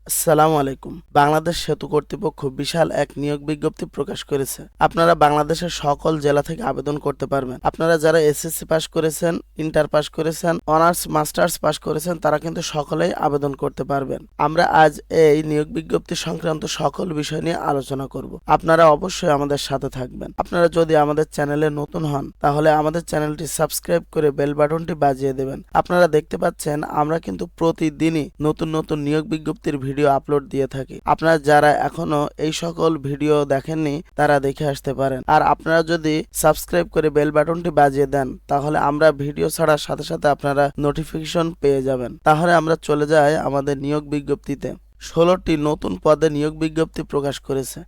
আসসালামু আলাইকুম। বাংলাদেশ সেতু কর্তৃপক্ষ বিশাল এক নিয়োগ বিজ্ঞপ্তি প্রকাশ করেছে। আপনারা বাংলাদেশের সকল জেলা থেকে আবেদন করতে পারবেন। আপনারা যারা এসএসসি পাস করেছেন, ইন্টার পাস করেছেন, অনার্স মাস্টার্স পাস করেছেন তারা কিন্তু সকলেই আবেদন করতে পারবেন। আমরা আজ এই নিয়োগ বিজ্ঞপ্তি সংক্রান্ত সকল বিষয় নিয়ে আলোচনা করব। আপনারা অবশ্যই আমাদের সাথে থাকবেন। আপনারা যদি আমাদের চ্যানেলে নতুন হন তাহলে আমাদের চ্যানেলটি সাবস্ক্রাইব করে বেল বাটনটি বাজিয়ে দেবেন। আপনারা দেখতে পাচ্ছেন আমরা কিন্তু প্রতিদিনই নতুন নতুন নিয়োগ বিজ্ঞপ্তির ভিডিও আপলোড দিয়ে থাকি। আপনারা যারা এখনো এই সকল ভিডিও দেখেননি তারা দেখে আসতে পারেন। আর আপনারা যদি সাবস্ক্রাইব করে বেল বাটনটি বাজিয়ে দেন তাহলে আমরা ভিডিও ছাড়ার সাথে সাথে আপনারা নোটিফিকেশন পেয়ে যাবেন। তাহলে আমরা চলে যাই আমাদের নিয়োগ বিজ্ঞপ্তিতে। 16টি নতুন পদে নিয়োগ বিজ্ঞপ্তি প্রকাশ করেছে।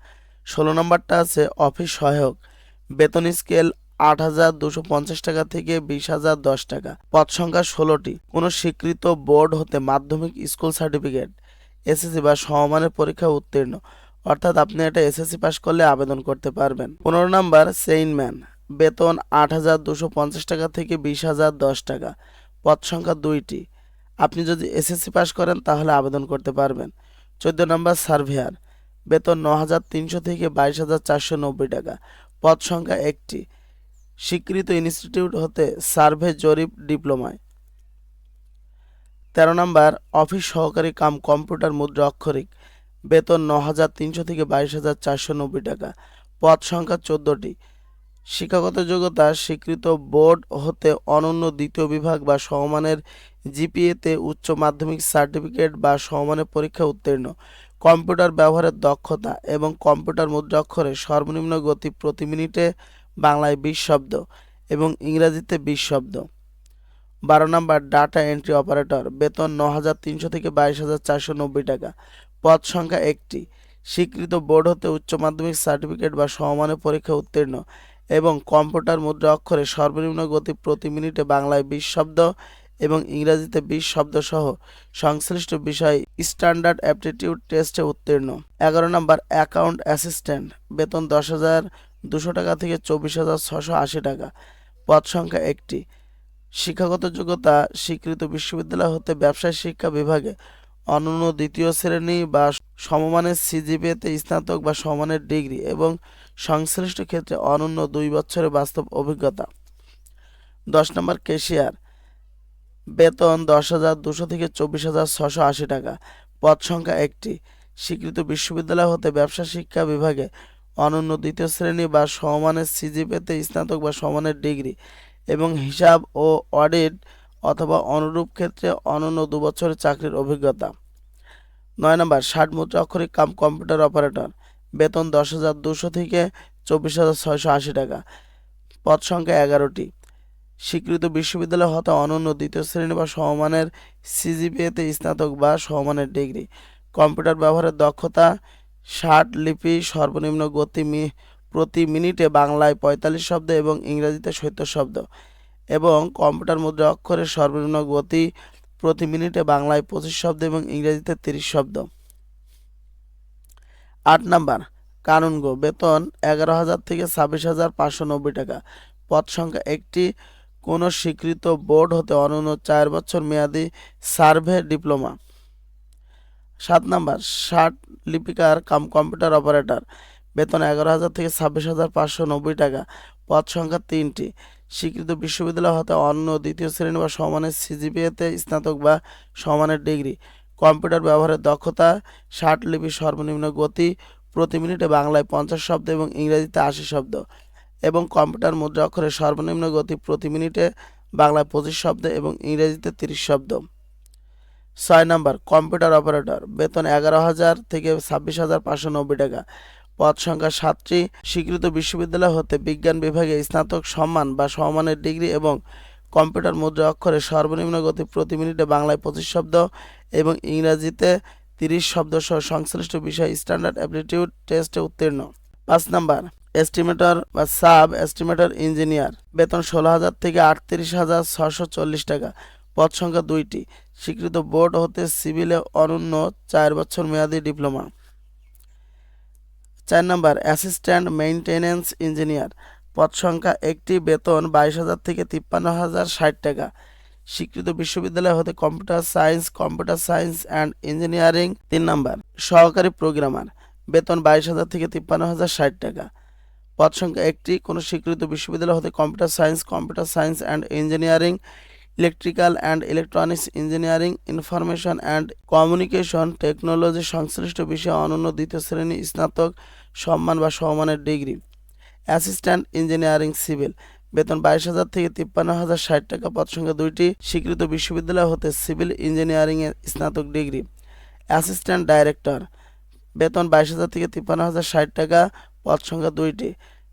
16 নম্বরটা আছে অফিস সহায়ক, বেতন স্কেল 8,250 টাকা থেকে 20,010 টাকা। পদ সংখ্যা 16টি। কোনো স্বীকৃত বোর্ড হতে মাধ্যমিক স্কুল সার্টিফিকেট, এসএসসি বা সমমানের পরীক্ষা উত্তীর্ণ, অর্থাৎ আপনি এটা এসএসসি পাস করলে আবেদন করতে পারবেন। 15 নম্বর চেইনম্যান, বেতন 8,250 টাকা থেকে 20,010 টাকা। পদ সংখ্যা 2টি। আপনি যদি এসএসসি পাস করেন তাহলে আবেদন করতে পারবেন। 14 নম্বর সার্ভেয়ার, বেতন 9,300 থেকে 22,490 টাকা। পদ সংখ্যা 1টি। স্বীকৃত ইনস্টিটিউট হতে সার্ভে জরিপ ডিপ্লোমায়। 13 নম্বর অফিস সহকারী কাম কম্পিউটার মুদ্রা অক্ষরিক, বেতন 9,300 থেকে 22,490 টাকা। পদ সংখ্যা 14টি। শিক্ষাগত যোগ্যতা স্বীকৃত বোর্ড হতে অনন্য দ্বিতীয় বিভাগ বা সমমানের জিপিএতে উচ্চ মাধ্যমিক সার্টিফিকেট বা সমমানের পরীক্ষা উত্তীর্ণ। কম্পিউটার ব্যবহারের দক্ষতা এবং কম্পিউটার মুদ্রাক্ষরে সর্বনিম্ন গতি প্রতি মিনিটে বাংলায় 20 শব্দ এবং ইংরেজিতে 20 শব্দ। 12 নম্বর ডাটা এন্ট্রি অপারেটর, বেতন 9,300 থেকে 22,490 টাকা। পদ সংখ্যা 1টি। স্বীকৃত বোর্ড হতে উচ্চ মাধ্যমিক সার্টিফিকেট বা সমমানের পরীক্ষা উত্তীর্ণ এবং কম্পিউটার মুদ্রা অক্ষরে সর্বনিম্ন গতি প্রতি মিনিটে বাংলায় 20 শব্দ এবং ইংরেজিতে 20 শব্দ সহ সংশ্লিষ্ট বিষয় স্ট্যান্ডার্ড অ্যাপটিটিউড টেস্টে উত্তীর্ণ। 11 নম্বর অ্যাকাউন্ট অ্যাসিস্ট্যান্ট, বেতন 10,200 টাকা থেকে 24,680 টাকা। পদ সংখ্যা 1টি। শিক্ষাগত যোগ্যতা স্বীকৃত বিশ্ববিদ্যালয় হতে ব্যবসায় শিক্ষা বিভাগে অনন্য দ্বিতীয় শ্রেণী বা সমমানের সিজিপিএতে স্নাতক বা সমমানের ডিগ্রি এবং সংশ্লিষ্ট ক্ষেত্রে অনন্য 2 বছরের বাস্তব অভিজ্ঞতা। 10 নম্বর ক্যাশিয়ার, বেতন 10,200 থেকে 24,680 টাকা। পদ সংখ্যা 1টি। স্বীকৃত বিশ্ববিদ্যালয় হতে ব্যবসা শিক্ষা বিভাগে অনন্য দ্বিতীয় শ্রেণী বা সমমানের সিজিপিএতে স্নাতক বা সমমানের ডিগ্রি এবং হিসাব ও অডিট অথবা অনুরূপ ক্ষেত্রে অনন্য 2 বছরের চাকরির অভিজ্ঞতা। 9 নম্বর 60 মুদ্রা অক্ষরিক কাম কম্পিউটার অপারেটর, বেতন 10,200 থেকে 24,680 টাকা। পদ সংখ্যা 11টি। স্বীকৃত বিশ্ববিদ্যালয় হতে অনন্য দ্বিতীয় শ্রেণী বা সমমানের সিজিপিএতে স্নাতক বা সমমানের ডিগ্রি। কম্পিউটার ব্যবহারের দক্ষতা 60 লিপি, সর্বনিম্ন গতি প্রতি মিনিটে বাংলায় 45 শব্দ এবং ইংরেজিতে 70 শব্দ এবং কম্পিউটার মুদ্রা অক্ষরের সর্বনিম্ন গতি প্রতি মিনিটে বাংলায় 25 শব্দ এবং ইংরেজিতে 30 শব্দ। 8 নাম্বার কানুনগো, বেতন 11,000 থেকে 26,590 টাকা। পদ সংখ্যা 1টি। কোনো স্বীকৃত বোর্ড হতে অনন্য 4 বছর মেয়াদী সার্ভে ডিপ্লোমা। 7 নাম্বার 60 লিপিকার কাম কম্পিউটার অপারেটর, বেতন 11,000 থেকে 26,590 টাকা। পদ সংখ্যা 3টি। স্বীকৃত বিশ্ববিদ্যালয় হতে অন্য দ্বিতীয় শ্রেণী বা সমমানের সিজিপিএতে স্নাতক বা সমমানের ডিগ্রি। কম্পিউটার ব্যবহারের দক্ষতা 60 লিপি, সর্বনিম্ন গতি প্রতি মিনিটে বাংলায় 50 শব্দ এবং ইংরেজিতে 80 শব্দ এবং কম্পিউটার মুদ্রা অক্ষরে সর্বনিম্ন গতি প্রতি মিনিটে বাংলায় 25 শব্দ এবং ইংরেজিতে 30 শব্দ। 6 নম্বর কম্পিউটার অপারেটর, বেতন 11,000 থেকে 26,590 টাকা। পদ সংখ্যা 7টি। স্বীকৃত বিশ্ববিদ্যালয় হতে বিজ্ঞান বিভাগে স্নাতক সম্মান বা সমমানের ডিগ্রি এবং কম্পিউটার মুদ্রা অক্ষরে সর্বনিম্ন গতি প্রতি মিনিটে বাংলায় 25 শব্দ এবং ইংরেজিতে 30 শব্দ সহ সংশ্লিষ্ট বিষয় স্ট্যান্ডার্ড অ্যাপটিটিউড টেস্টে উত্তীর্ণ। 5 নাম্বার এস্টিমেটর বা সাব এস্টিমেটর ইঞ্জিনিয়ার, বেতন 16,000 থেকে 38,640 টাকা। পদ সংখ্যা 2টি। স্বীকৃত বোর্ড হতে সিভিলে অনন্য 4 বছর মেয়াদী ডিপ্লোমা। 4 নম্বর অ্যাসিস্ট্যান্ট মেইনটেনেন্স ইঞ্জিনিয়ার, পদ সংখ্যা 1টি, বেতন 22,000 থেকে 53,060 টাকা। স্বীকৃত বিশ্ববিদ্যালয় হতে computer science and engineering. 3 number সহকারী প্রোগ্রামার, বেতন 22,000 থেকে 53,060 টাকা। পদ সংখ্যা 1টি। কোনো স্বীকৃত বিশ্ববিদ্যালয় হতে computer science and engineering, electrical and electronics engineering, information and communication technology সংশ্লিষ্ট বিষয়ে অনন্য দ্বিতীয় শ্রেণী স্নাতক সম্মান বা সমমানের ডিগ্রি। অ্যাসিস্ট্যান্ট ইঞ্জিনিয়ারিং সিভিল, বেতন 22,000 থেকে 53,060 টাকা। পদ সংখ্যা 2টি। স্বীকৃত বিশ্ববিদ্যালয় হতে সিভিল ইঞ্জিনিয়ারিংয়ে স্নাতক ডিগ্রি। অ্যাসিস্ট্যান্ট ডাইরেক্টর, বেতন 22,000 থেকে 53,060 টাকা। পদ সংখ্যা 2টি।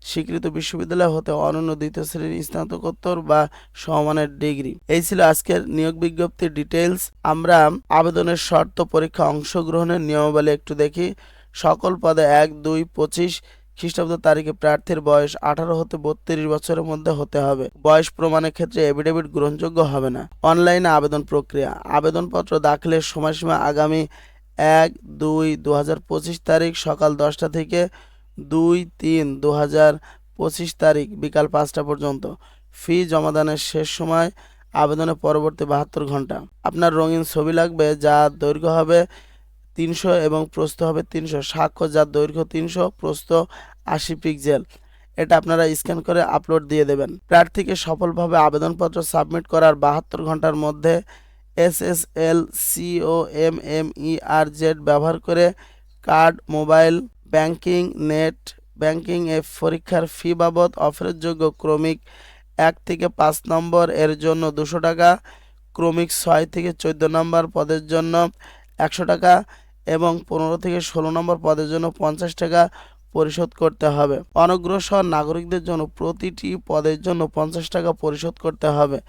স্বীকৃত বিশ্ববিদ্যালয় হতে অনন্য দ্বিতীয় শ্রেণীর স্নাতকোত্তর বা সমমানের ডিগ্রি। এই ছিল আজকের নিয়োগ বিজ্ঞপ্তির ডিটেইলস। আমরা আবেদনের শর্ত, পরীক্ষা অংশগ্রহণের নিয়মাবলী একটু দেখি। সকল পদে 1-2-25 খ্রিস্টাব্দ তারিখে প্রার্থীর বয়স 18 হতে 32 বছরের মধ্যে হতে হবে। বয়স প্রমাণের ক্ষেত্রে এফিডেভিট গ্রহণযোগ্য হবে না। অনলাইনে আবেদন প্রক্রিয়া। আবেদনপত্র দাখিলের সময়সীমা আগামী 1-2-2025 তারিখ সকাল 10টা থেকে 2-3-2025 তারিখ বিকাল 5টা পর্যন্ত। ফি জমাদানের শেষ সময় আবেদনের পরবর্তী 72 ঘন্টা। আপনার রঙিন ছবি লাগবে, যার দৈর্ঘ্য হবে 300 এবং প্রস্থ হবে 300। স্বাক্ষর, যার দৈর্ঘ্য 300, প্রস্থ 80 পিক্সেল। এটা আপনারা স্ক্যান করে আপলোড দিয়ে দেবেন। প্রার্থীকে সফলভাবে আবেদনপত্র সাবমিট করার 72 ঘন্টার মধ্যে SSL COMMERZ ব্যবহার করে card, mobile banking, net banking এ পরীক্ষার ফি বাবদ অফারের ক্রমিক 1 থেকে 5 নম্বর এর জন্য 200 টাকা, ক্রমিক 6 থেকে 14 নম্বর পদের জন্য 100 টাকা এবং 15 থেকে 16 নম্বর পদের জন্য 50 টাকা পরিশোধ করতে হবে। অনগ্রসর নাগরিকদের জন্য প্রতিটি পদের জন্য 50 টাকা পরিশোধ করতে হবে।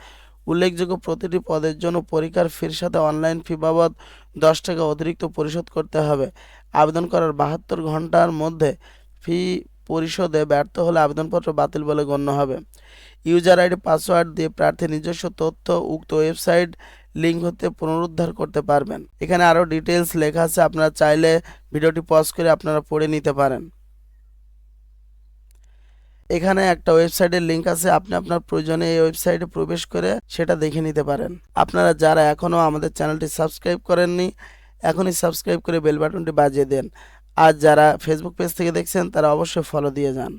উল্লেখযোগ্য, প্রতিটি পদের জন্য পরীক্ষার ফির সাথে অনলাইন ফি বাবদ 10 টাকা অতিরিক্ত পরিশোধ করতে হবে। আবেদন করার 72 ঘন্টার মধ্যে ফি পরিশোধে ব্যর্থ হলে আবেদনপত্র বাতিল বলে গণ্য হবে। ইউজার আইডি, পাসওয়ার্ড দিয়ে প্রার্থীর নিজস্ব তথ্য উক্ত ওয়েবসাইট লিঙ্ক হতে পুনরুদ্ধার করতে পারবেন। এখানে আরও ডিটেলস লেখা আছে, আপনারা চাইলে ভিডিওটি পজ করে আপনারা পড়ে নিতে পারেন। এখানে একটা ওয়েবসাইটের লিঙ্ক আছে, আপনি আপনার প্রয়োজনে এই ওয়েবসাইটে প্রবেশ করে সেটা দেখে নিতে পারেন। আপনারা যারা এখনও আমাদের চ্যানেলটি সাবস্ক্রাইব করেননি, এখনই সাবস্ক্রাইব করে বেল বাটনটি বাজিয়ে দেন। আর যারা ফেসবুক পেজ থেকে দেখছেন তারা অবশ্যই ফলো দিয়ে যান।